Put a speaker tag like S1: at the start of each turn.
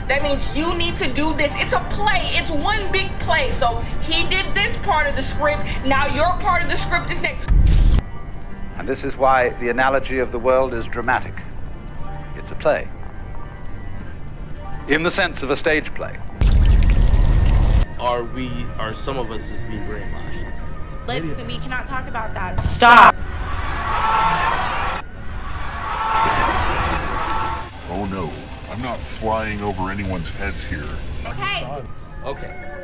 S1: That means you need to do this. It's a play. It's one big play. So he did this part of the script. Now your part of the script is next.
S2: And this is why the analogy of the world is dramatic. It's a play. In the sense of a stage play.
S3: Are some of us just being brainwashed?
S4: Listen, we cannot talk about that. Stop.
S5: Oh no, I'm not flying over anyone's heads here.
S4: Okay.
S3: Okay.